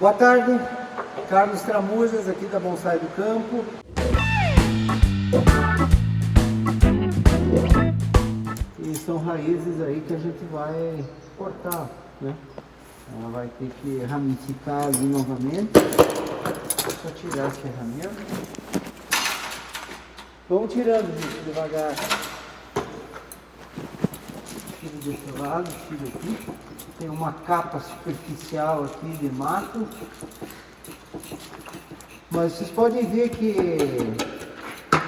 Boa tarde, Carlos Tramujas aqui da Bonsai do Campo. E são raízes aí que a gente vai cortar, né? Ela vai ter que ramificar ali novamente. Só tirar as ferramentas. Vamos tirando, gente, devagar. Tiro desse lado, tiro aqui. Tem uma capa superficial aqui de mato. Mas vocês podem ver que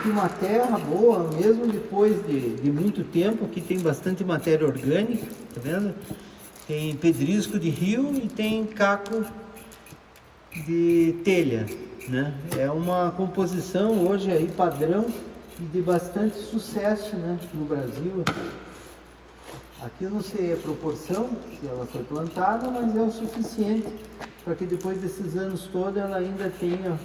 uma terra boa, mesmo depois de muito tempo, aqui tem bastante matéria orgânica, tá vendo? Tem pedrisco de rio e tem caco de telha, né? É uma composição hoje aí padrão e de bastante sucesso, né, no Brasil. Aqui eu não sei a proporção que ela foi plantada, mas é o suficiente para que depois desses anos todos ela ainda tenha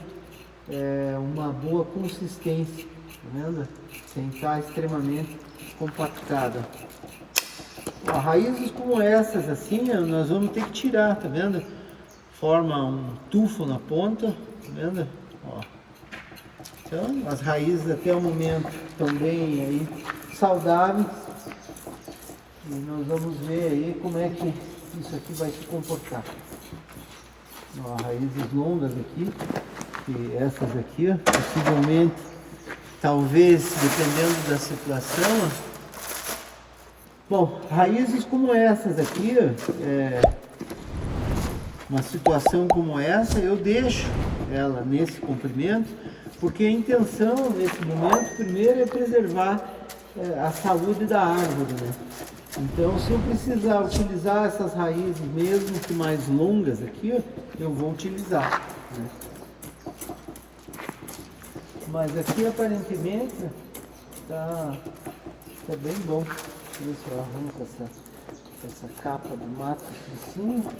uma boa consistência, tá vendo? Sem estar extremamente compactada. Ó, raízes como essas assim, ó, nós vamos ter que tirar, tá vendo? Forma um tufo na ponta, tá vendo? Ó. Então, as raízes até o momento estão bem aí saudáveis. E nós vamos ver aí como é que isso aqui vai se comportar. Ó, raízes longas aqui, e essas aqui, ó, possivelmente, talvez, dependendo da situação. Ó. Bom, raízes como essas aqui, ó, uma situação como essa, eu deixo ela nesse comprimento, porque a intenção nesse momento, primeiro, é preservar a saúde da árvore, né? Então, se eu precisar utilizar essas raízes, mesmo que mais longas aqui, ó, eu vou utilizar, né? Mas aqui, aparentemente, tá bem bom. Deixa eu ver se eu arranco essa capa do mato aqui em cima.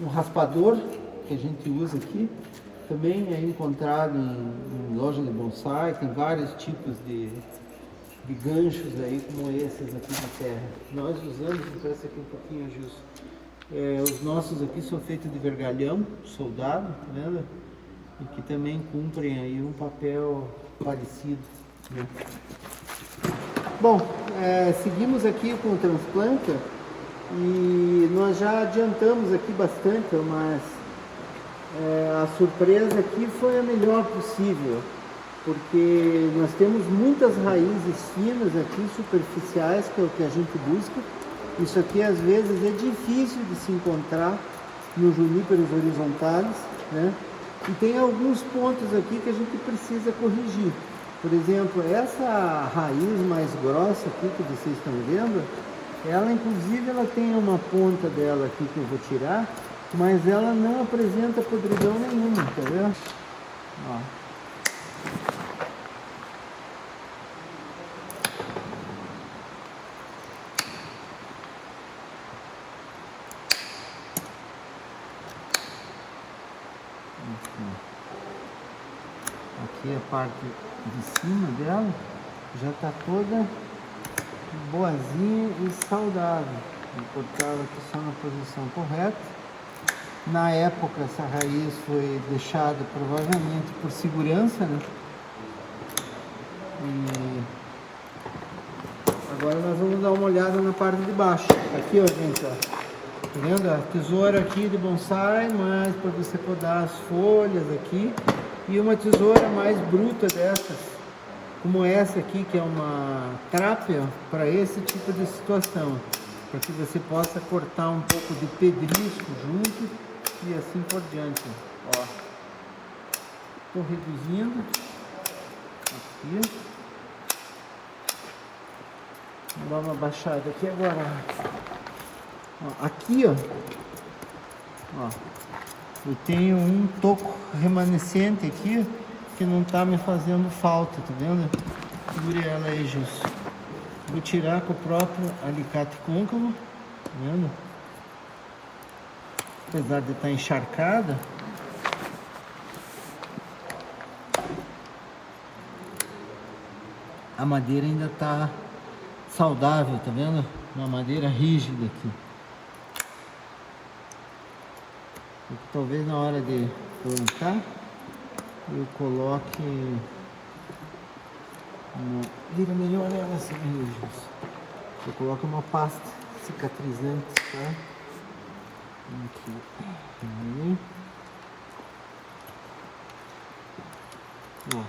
Um raspador que a gente usa aqui também é encontrado em loja de bonsai. Tem vários tipos de ganchos aí como esses aqui de terra. Nós usamos, parece aqui um pouquinho, Gilson. Os nossos aqui são feitos de vergalhão soldado, tá vendo? E que também cumprem aí um papel parecido, né? Bom, seguimos aqui com o transplanta e nós já adiantamos aqui bastante, mas a surpresa aqui foi a melhor possível. Porque nós temos muitas raízes finas aqui, superficiais, que é o que a gente busca. Isso aqui às vezes é difícil de se encontrar nos juníperos horizontais, né? E tem alguns pontos aqui que a gente precisa corrigir. Por exemplo, essa raiz mais grossa aqui que vocês estão vendo, ela inclusive ela tem uma ponta dela aqui que eu vou tirar, mas ela não apresenta podridão nenhuma, tá vendo? Ó. Aqui a parte de cima dela já está toda boazinha e saudável. Vou cortar ela aqui só na posição correta. Na época essa raiz foi deixada provavelmente por segurança, né? E agora nós vamos dar uma olhada na parte de baixo. Aqui, ó, gente, ó. Tá vendo? A tesoura aqui de bonsai, mas para você podar as folhas aqui. E uma tesoura mais bruta dessas, como essa aqui, que é uma trápea, para esse tipo de situação. Para que você possa cortar um pouco de pedrisco junto e assim por diante. Ó. Estou reduzindo. Aqui. Vou dar uma baixada aqui agora. Ó, aqui, ó, eu tenho um toco remanescente aqui que não tá me fazendo falta, tá vendo? Segure ela aí, Gilson. Vou tirar com o próprio alicate côncavo, tá vendo? Apesar de estar encharcada, a madeira ainda tá saudável, tá vendo? Uma madeira rígida aqui. Talvez na hora de plantar eu coloque vira melhor ela assim, eu coloco uma pasta cicatrizante, tá? Aqui. Ó,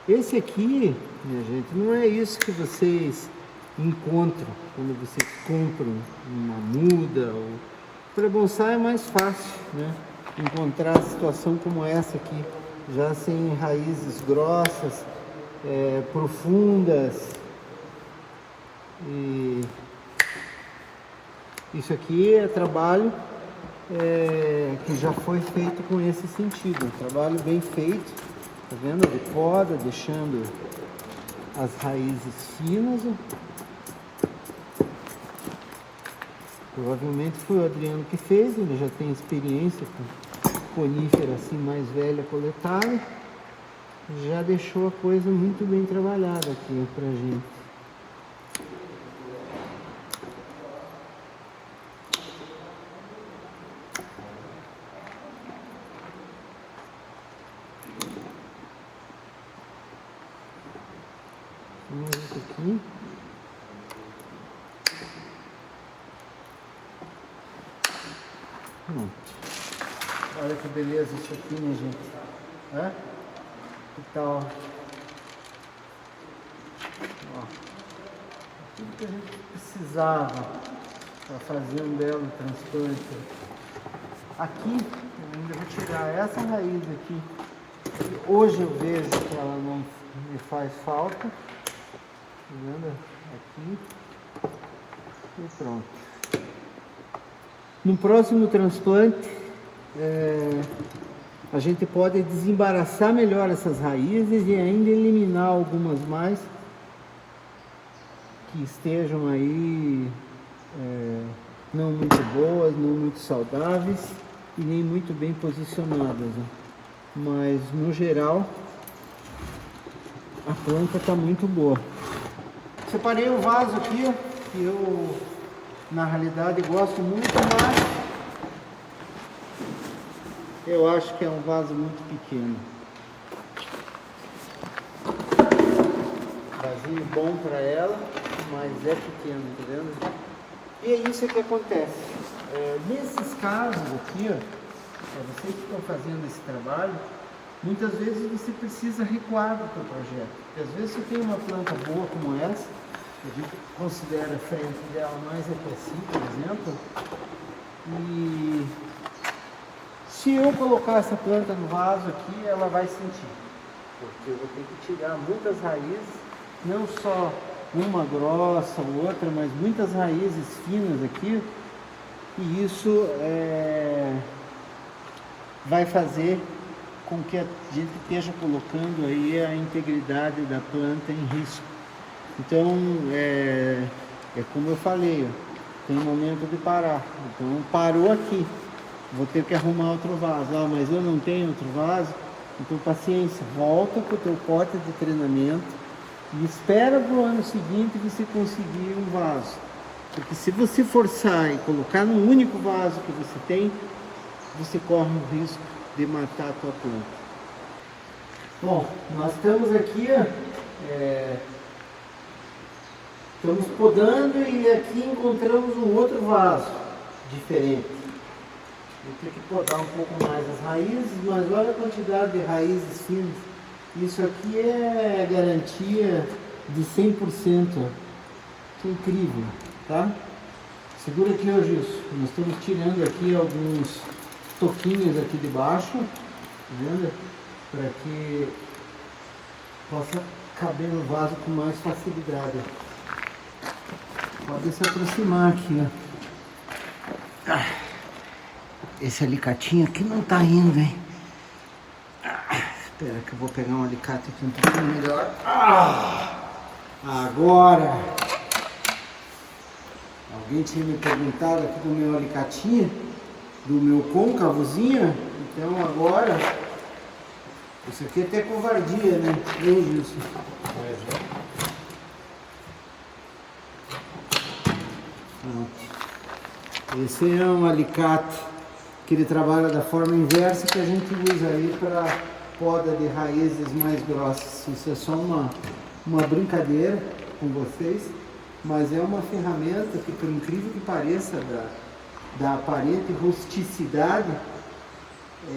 esse aqui, minha gente, não é isso que vocês encontram quando vocês compram uma muda. Para bonsai é mais fácil, né? Encontrar a situação como essa aqui, já sem raízes grossas, profundas. E isso aqui é trabalho que já foi feito com esse sentido, um trabalho bem feito, tá vendo? De poda, deixando as raízes finas. Provavelmente foi o Adriano que fez, ele já tem experiência com conífera assim mais velha coletada, já deixou a coisa muito bem trabalhada aqui pra gente. Vamos ver isso aqui. Olha que beleza isso aqui, minha gente. Que tal? Ó, tudo que a gente precisava para fazer um belo transplante. Aqui, eu ainda vou tirar essa raiz aqui. Hoje eu vejo que ela não me faz falta. Tá vendo? Aqui. E pronto. No próximo transplante, a gente pode desembaraçar melhor essas raízes e ainda eliminar algumas mais que estejam aí não muito boas, não muito saudáveis e nem muito bem posicionadas, né? Mas no geral a planta está muito boa. Separei o vaso aqui, que eu na realidade gosto muito, mas eu acho que é um vaso muito pequeno. Vasinho bom para ela, mas é pequeno, tá vendo? E é isso que acontece. Nesses casos aqui, vocês que estão fazendo esse trabalho, muitas vezes você precisa recuar do seu projeto. Porque às vezes você tem uma planta boa como essa, a gente considera a frente dela mais para si, por exemplo, e se eu colocar essa planta no vaso aqui, ela vai sentir, porque eu vou ter que tirar muitas raízes, não só uma grossa ou outra, mas muitas raízes finas aqui, e isso vai fazer com que a gente esteja colocando aí a integridade da planta em risco. Então, é como eu falei, tem um momento de parar. Então, parou aqui. Vou ter que arrumar outro vaso. Mas eu não tenho outro vaso. Então, paciência. Volta para o teu pote de treinamento e espera para o ano seguinte você conseguir um vaso. Porque se você forçar e colocar no único vaso que você tem, você corre o risco de matar a tua planta. Bom, nós estamos aqui, estamos podando e aqui encontramos um outro vaso diferente. Vou ter que podar um pouco mais as raízes, mas olha a quantidade de raízes finas. Isso aqui é garantia de 100%. Que incrível, tá? Segura aqui, ó, Gilson. Nós estamos tirando aqui alguns toquinhos aqui de baixo, tá vendo? Para que possa caber no vaso com mais facilidade. Pode se aproximar aqui, ó. Esse alicatinho aqui não tá indo, hein? Espera que eu vou pegar um alicate aqui um pouquinho melhor. Agora! Alguém tinha me perguntado aqui do meu alicatinho, do meu côncavozinho, então agora, isso aqui é até covardia, né? Não, Gilson? Esse é um alicate que ele trabalha da forma inversa que a gente usa aí para poda de raízes mais grossas. Isso é só uma brincadeira com vocês, mas é uma ferramenta que, por incrível que pareça, da aparente rusticidade,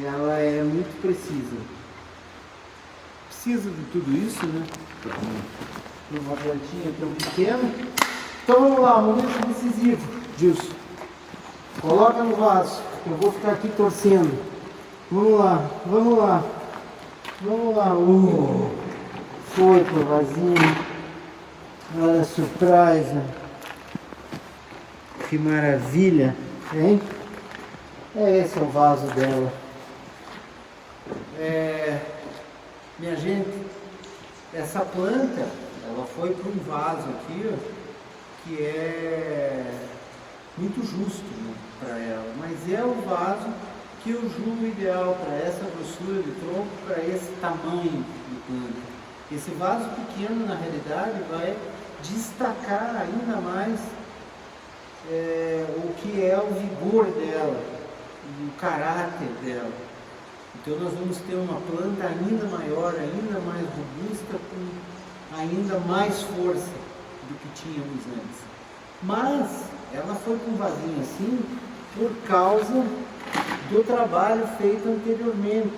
ela é muito precisa. Precisa de tudo isso, né? Uma plantinha tão pequena. Então vamos lá, momento decisivo, Gilson. Coloca no vaso, eu vou ficar aqui torcendo. Vamos lá, vamos lá. Vamos lá. Foi pro vasinho. Olha a surpresa. Que maravilha, hein? Esse é o vaso dela. Minha gente, essa planta, ela foi para um vaso aqui, ó, que é muito justo, né, para ela, mas é o vaso que eu julgo ideal para essa grossura de tronco, para esse tamanho de planta. Esse vaso pequeno, na realidade, vai destacar ainda mais o que é o vigor dela, o caráter dela. Então nós vamos ter uma planta ainda maior, ainda mais robusta, com ainda mais força do que tínhamos antes. Mas ela foi com um vasinho assim por causa do trabalho feito anteriormente,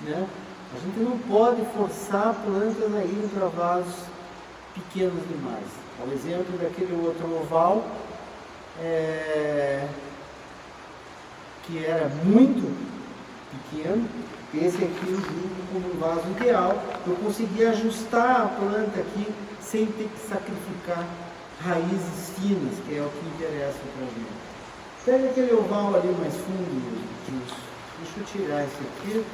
né? A gente não pode forçar plantas a irem para vasos pequenos demais. Ao exemplo daquele outro oval, que era muito pequeno, esse aqui eu julgo como um vaso ideal. Eu consegui ajustar a planta aqui sem ter que sacrificar raízes finas, que é o que interessa para a gente. Pega aquele oval ali mais fundo, deixa eu tirar esse aqui,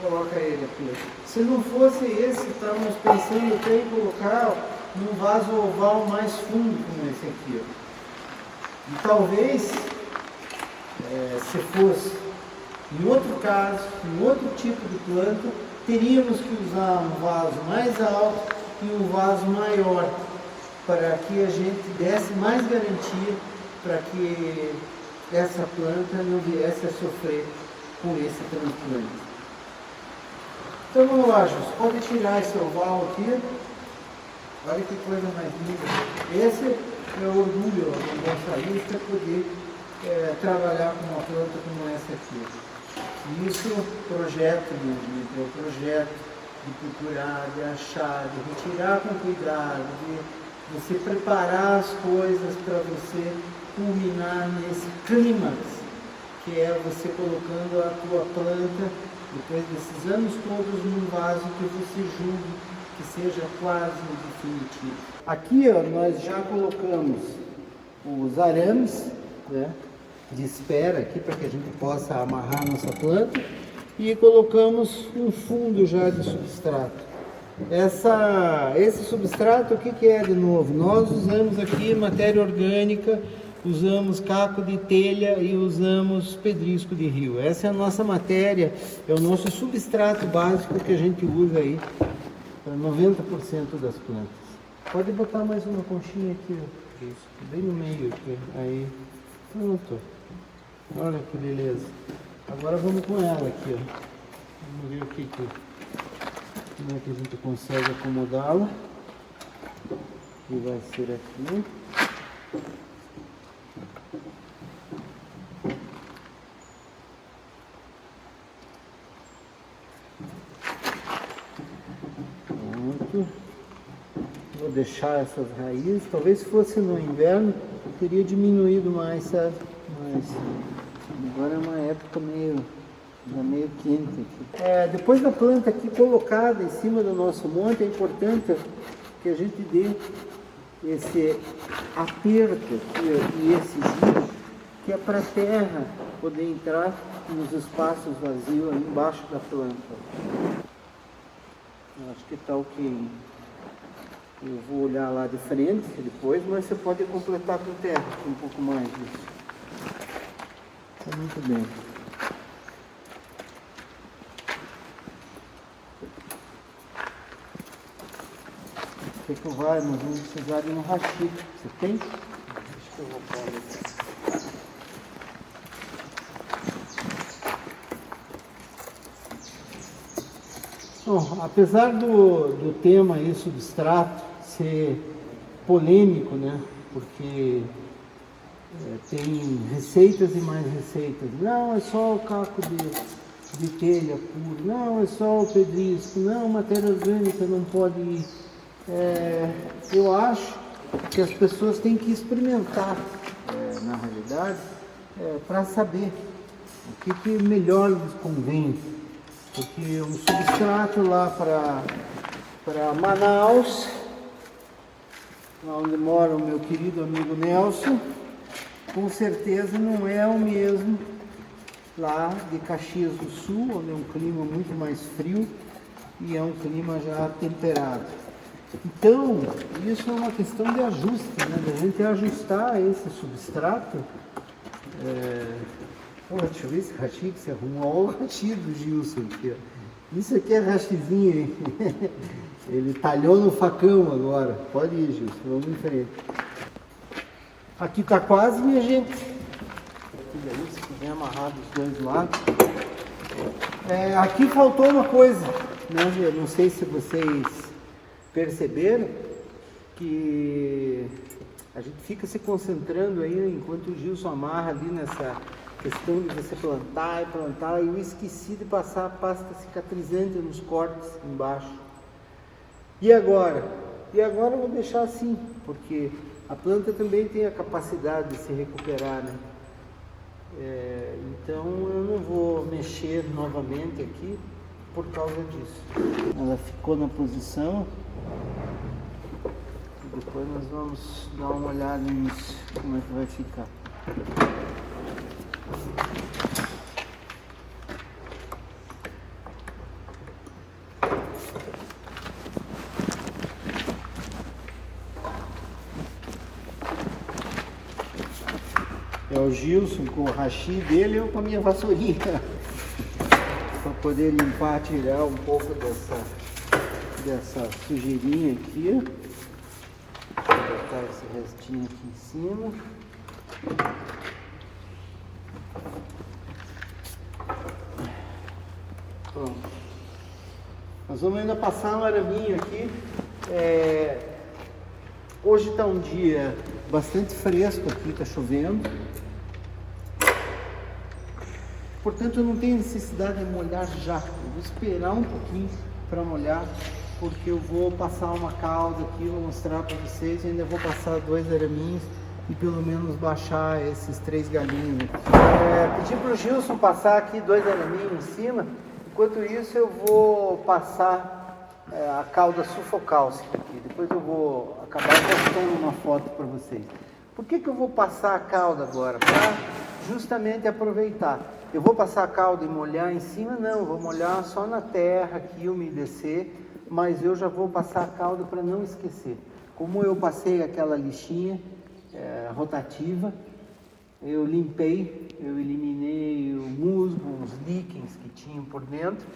coloca ele aqui. Se não fosse esse, estávamos pensando até em colocar num vaso oval mais fundo como esse aqui, ó. E talvez, se fosse em outro caso, em outro tipo de planta, teríamos que usar um vaso mais alto e um vaso maior, para que a gente desse mais garantia para que essa planta não viesse a sofrer com esse transplante. Então vamos lá, Jus, pode tirar esse oval aqui. Olha que coisa mais linda. Esse é o orgulho do bolsarista, poder trabalhar com uma planta como essa aqui. Isso é o projeto, é o projeto de procurar, de achar, de retirar com cuidado, de você preparar as coisas para você culminar nesse clímax, que é você colocando a tua planta, depois desses anos todos, num vaso que você julgue que seja quase definitivo. Aqui, ó, nós já colocamos os arames, né, de espera aqui para que a gente possa amarrar nossa planta, e colocamos um fundo já de substrato. Esse substrato, o que é de novo? Nós usamos aqui matéria orgânica, usamos caco de telha e usamos pedrisco de rio. Essa é a nossa matéria, é o nosso substrato básico que a gente usa aí para 90% das plantas. Pode botar mais uma conchinha aqui, ó. Isso, bem no meio aqui, aí, pronto. Olha que beleza. Agora vamos com ela aqui, ó. Vamos ver como é que a gente consegue acomodá-la. Que vai ser aqui. Pronto. Vou deixar essas raízes. Talvez se fosse no inverno, teria diminuído mais, sabe? Mas agora é uma época meio quente aqui. Depois da planta aqui colocada em cima do nosso monte, é importante que a gente dê esse aperto aqui e esse giro, que é para a terra poder entrar nos espaços vazios aí embaixo da planta. Eu acho que está ok. Eu vou olhar lá de frente depois, mas você pode completar com terra um pouco mais disso. Está muito bem. O que vai? Nós vamos precisar de um rachito. Você tem? Acho que eu vou pôr aqui. Bom, apesar do tema aí, substrato, ser polêmico, né? Porque tem receitas e mais receitas. Não, é só o caco de telha puro. Não, é só o pedrisco. Não, matéria orgânica não pode ir. Eu acho que as pessoas têm que experimentar, na realidade, para saber o que melhor lhes convém. Porque um substrato lá para Manaus, lá onde mora o meu querido amigo Nelson, com certeza não é o mesmo lá de Caxias do Sul, onde é um clima muito mais frio e é um clima já temperado. Então, isso é uma questão de ajuste, né? Da gente ajustar esse substrato. Deixa eu ver esse rachi que você arrumou. Olha o rachi do Gilson aqui, ó. Isso aqui é rachizinho, hein? Ele talhou no facão agora. Pode ir, Gilson, vamos em frente. Aqui tá quase, minha gente. Se quiser amarrar dos dois lados. Aqui faltou uma coisa, né? Eu não sei se vocês perceberam que a gente fica se concentrando aí enquanto o Gilson amarra ali nessa questão de você plantar, e eu esqueci de passar a pasta cicatrizante nos cortes embaixo. E agora? Eu vou deixar assim, porque a planta também tem a capacidade de se recuperar, né? Então eu não vou mexer novamente aqui por causa disso. Ela ficou na posição. Depois nós vamos dar uma olhada nisso, como é que vai ficar. É o Gilson com o rachi dele e eu com a minha vassourinha para poder limpar, tirar um pouco dessa sujeirinha aqui. Vou botar esse restinho aqui em cima. Pronto. Nós vamos ainda passar um araminho aqui. Hoje está um dia bastante fresco aqui, está chovendo. Portanto, eu não tenho necessidade de molhar já. Eu vou esperar um pouquinho para molhar, porque eu vou passar uma calda aqui, vou mostrar para vocês. E ainda vou passar 2 araminhos e pelo menos baixar esses 3 galinhos. Pedi para o Gilson passar aqui 2 araminhos em cima. Enquanto isso, eu vou passar a calda sulfocálcica aqui. Depois eu vou acabar postando uma foto para vocês. Por que eu vou passar a calda agora? Para justamente aproveitar. Eu vou passar a calda e molhar em cima? Não, vou molhar só na terra aqui, umedecer, mas eu já vou passar a calda para não esquecer. Como eu passei aquela lixinha rotativa, eu limpei, eu eliminei o musgo, os líquens que tinham por dentro,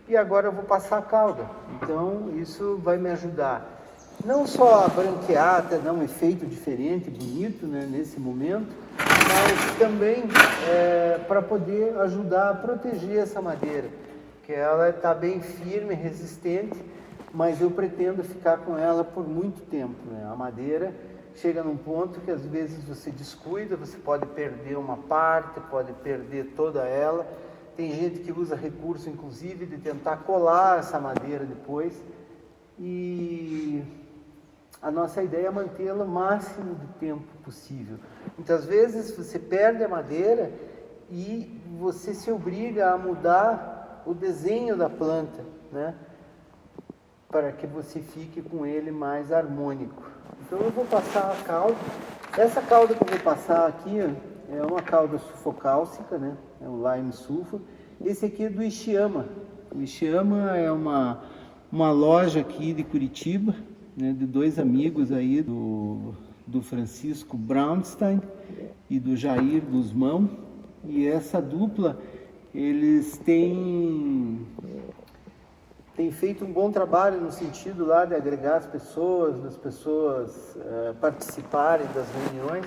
e agora eu vou passar a calda. Então isso vai me ajudar não só a branquear, até dar um efeito diferente, bonito, né, nesse momento, mas também para poder ajudar a proteger essa madeira, que ela está bem firme, resistente, mas eu pretendo ficar com ela por muito tempo, né? A madeira chega num ponto que às vezes você descuida, você pode perder uma parte, pode perder toda ela. Tem gente que usa recurso, inclusive, de tentar colar essa madeira depois, e a nossa ideia é mantê-la o máximo de tempo possível. Muitas vezes você perde a madeira e você se obriga a mudar o desenho da planta, né? Para que você fique com ele mais harmônico. Então eu vou passar a calda. Essa calda que eu vou passar aqui é uma calda sulfocálcica, né? É o lime sulfur. Esse aqui é do Ishiyama. O Ishiyama é uma loja aqui de Curitiba, né, de 2 amigos aí, do Francisco Brownstein e do Jair Guzmão. E essa dupla, eles têm feito um bom trabalho no sentido lá de agregar as pessoas, das pessoas participarem das reuniões.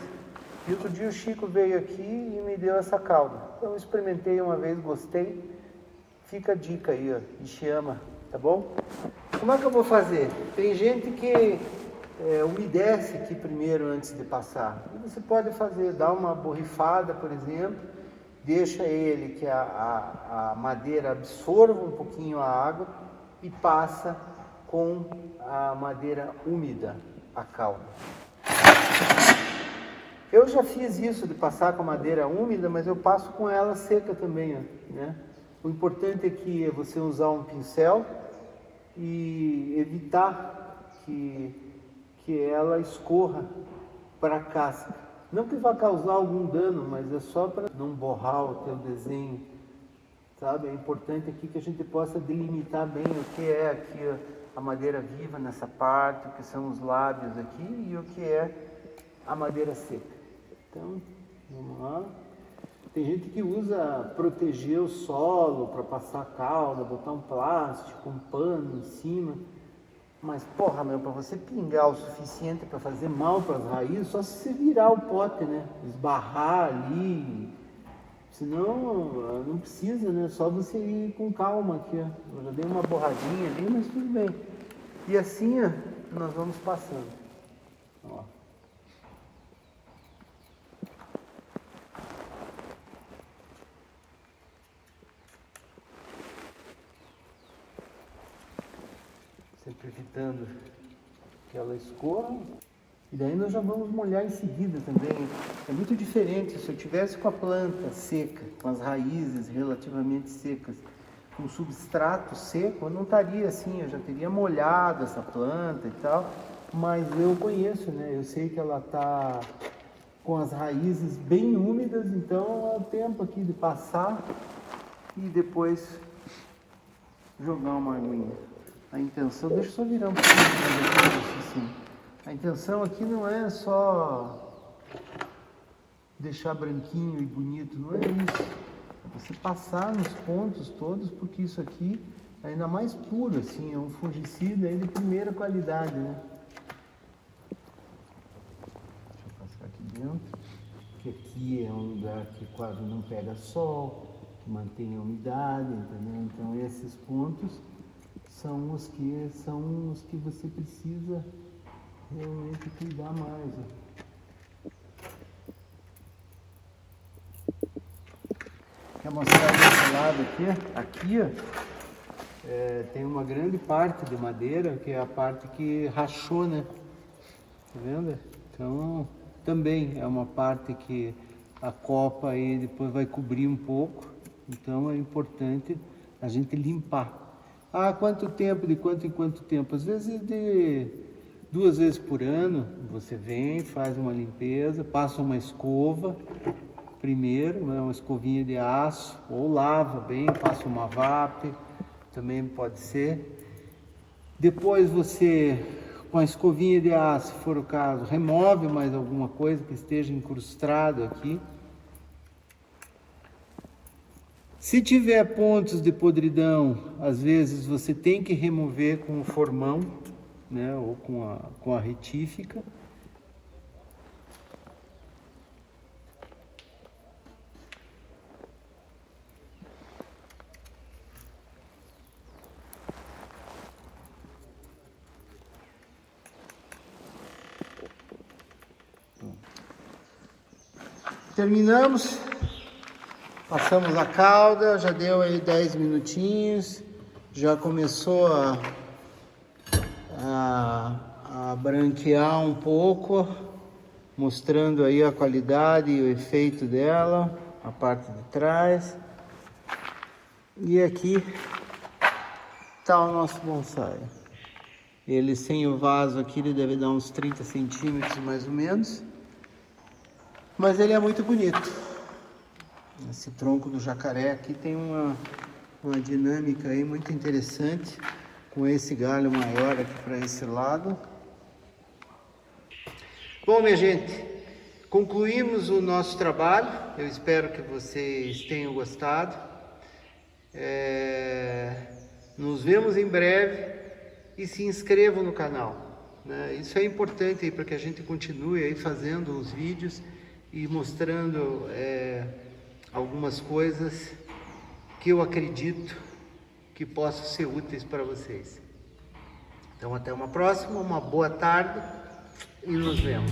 E outro dia o Chico veio aqui e me deu essa calda. Então eu experimentei uma vez, gostei. Fica a dica aí, ó, Ishiyama. tá bom? Como é que eu vou fazer? Tem gente que umedece aqui primeiro antes de passar. E você pode fazer, dar uma borrifada, por exemplo, deixa ele que a madeira absorva um pouquinho a água e passa com a madeira úmida a calda. Eu já fiz isso de passar com a madeira úmida, mas eu passo com ela seca também, né? O importante é que você usar um pincel e evitar que ela escorra para a casca. Não que vá causar algum dano, mas é só para não borrar o teu desenho, sabe? É importante aqui que a gente possa delimitar bem o que é aqui a madeira viva nessa parte, o que são os lábios aqui e o que é a madeira seca. Então, vamos lá. Tem gente que usa proteger o solo para passar a calda, botar um plástico, um pano em cima. Mas, porra, meu, para você pingar o suficiente para fazer mal para as raízes, só se você virar o pote, né? Esbarrar ali. Senão, não precisa, né? Só você ir com calma aqui, ó. Eu já dei uma borradinha ali, mas tudo bem. E assim, ó, nós vamos passando. Ó. Sempre evitando que ela escorra. E daí nós já vamos molhar em seguida também. É muito diferente se eu tivesse com a planta seca, com as raízes relativamente secas, com o substrato seco, eu não estaria assim, eu já teria molhado essa planta e tal. Mas eu conheço, né? Eu sei que ela está com as raízes bem úmidas, então é o tempo aqui de passar e depois jogar uma aguinha. A intenção, deixa eu só virar um pouquinho assim. A intenção aqui não é só deixar branquinho e bonito, não é isso. É você passar nos pontos todos, porque isso aqui é ainda mais puro, assim, é um fungicida aí de primeira qualidade, né? Deixa eu passar aqui dentro, que aqui é um lugar que quase não pega sol, que mantém a umidade, entendeu? Então esses pontos são os que você precisa realmente cuidar mais. Quer mostrar desse lado aqui? Aqui, ó, tem uma grande parte de madeira, que é a parte que rachou, né? Tá vendo? Então, também é uma parte que a copa aí depois vai cobrir um pouco. Então, é importante a gente limpar. Ah, quanto tempo? De quanto em quanto tempo? Às vezes de 2 vezes por ano, você vem, faz uma limpeza, passa uma escova primeiro, né, uma escovinha de aço, ou lava bem, passa uma VAP, também pode ser. Depois você, com a escovinha de aço, se for o caso, remove mais alguma coisa que esteja incrustado aqui. Se tiver pontos de podridão, às vezes você tem que remover com o formão, né, ou com a retífica. Terminamos. Passamos a calda, já deu aí 10 minutinhos, já começou a branquear um pouco, mostrando aí a qualidade e o efeito dela, a parte de trás. E aqui está o nosso bonsai. Ele sem o vaso aqui, ele deve dar uns 30 centímetros mais ou menos, mas ele é muito bonito. Esse tronco do jacaré aqui tem uma dinâmica aí muito interessante, com esse galho maior aqui para esse lado. Bom, minha gente, concluímos o nosso trabalho. Eu espero que vocês tenham gostado. Nos vemos em breve e se inscrevam no canal, né? Isso é importante para que a gente continue aí fazendo os vídeos e mostrando algumas coisas que eu acredito que possam ser úteis para vocês. Então até uma próxima, uma boa tarde e nos vemos.